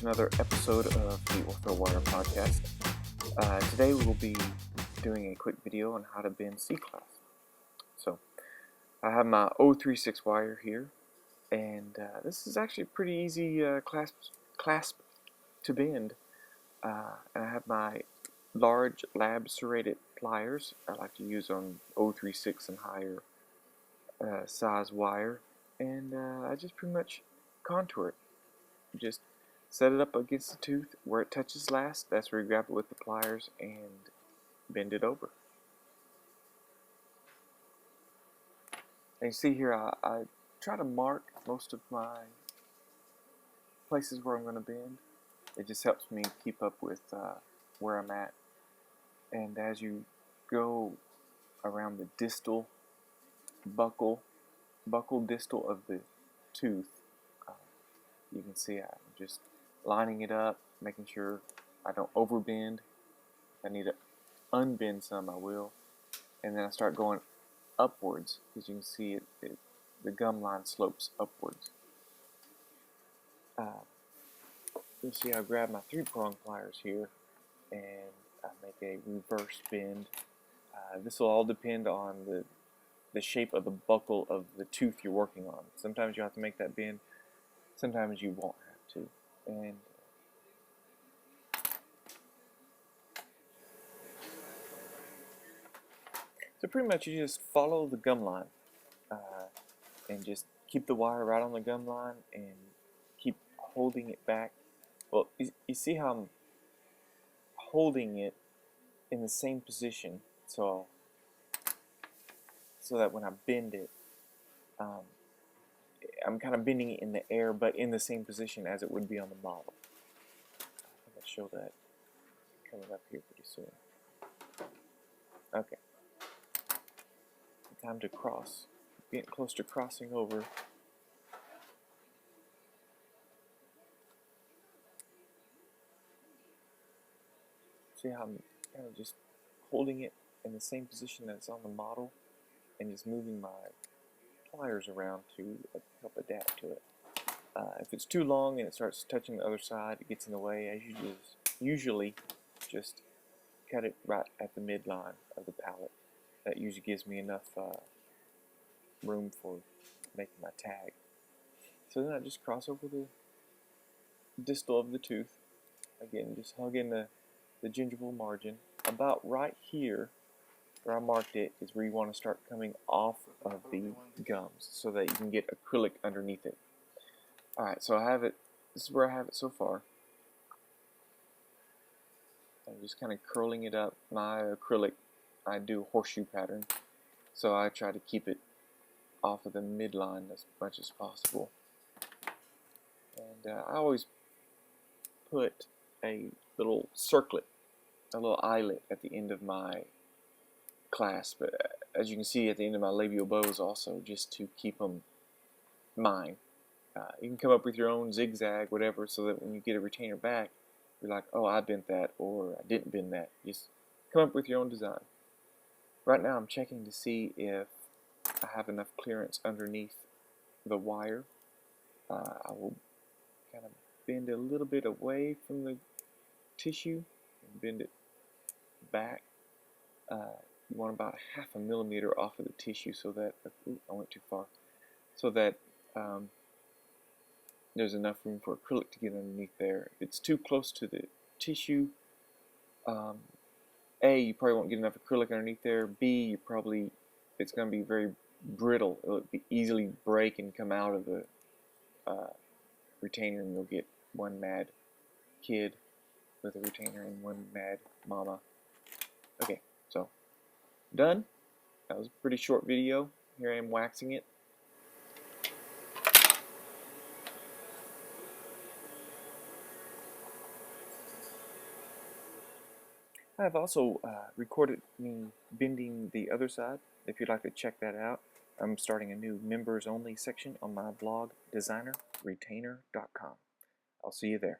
another episode of the Ortho Wire podcast. Today we will be doing a quick video on how to bend C-clasp. So I have my 036 wire here, and this is actually a pretty easy clasp to bend. And I have my large lab serrated pliers I like to use on 036 and higher size wire, and I just pretty much contour it. Just set it up against the tooth where it touches last. That's where you grab it with the pliers and bend it over. And you see here I try to mark most of my places where I'm going to bend. It just helps me keep up with where I'm at. And as you go around the distal buccal distal of the tooth, you can see I'm just lining it up, making sure I don't overbend. If I need to unbend some, I will. And then I start going upwards, as you can see the gum line slopes upwards. You see I grab my 3-prong pliers here and I make a reverse bend. This will all depend on the shape of the buccal of the tooth you're working on. Sometimes you have to make that bend, sometimes you won't have to. And so pretty much you just follow the gum line and just keep the wire right on the gum line and keep holding it back. Well, you see how I'm holding it in the same position, so that when I bend it, I'm kind of bending it in the air, but in the same position as it would be on the model. I think I'll show that coming up here pretty soon. Okay. Time to cross. Getting close to crossing over. See how I'm kind of just holding it in the same position that it's on the model and just moving my pliers around to help adapt to it. If it's too long and it starts touching the other side, it gets in the way. I usually just cut it right at the midline of the palate. That usually gives me enough room for making my tag. So then I just cross over the distal of the tooth. Again, just hugging the gingival margin. About right here, where I marked it, is where you want to start coming off of the gums so that you can get acrylic underneath it. Alright, so I have it. This is where I have it so far. I'm just kind of curling it up. My acrylic, I do a horseshoe pattern, so I try to keep it off of the midline as much as possible. And I always put a little circlet, a little eyelet at the end of my clasp. As you can see at the end of my labial bows also, just to keep them mine. You can come up with your own zigzag, whatever, so that when you get a retainer back, you're like, oh, I bent that, or I didn't bend that. Just come up with your own design. Right now I'm checking to see if I have enough clearance underneath the wire. I will kind of bend a little bit away from the tissue and bend it back. You want about 0.5 millimeter off of the tissue so that, ooh, I went too far, so that there's enough room for acrylic to get underneath there. If it's too close to the tissue, A, you probably won't get enough acrylic underneath there. B, it's going to be very brittle. It'll be easily break and come out of the retainer, and you'll get one mad kid with a retainer and one mad mama. Okay, so done. That was a pretty short video. Here I am waxing it. I've also recorded me bending the other side. If you'd like to check that out, I'm starting a new members only section on my blog, designerretainer.com. I'll see you there.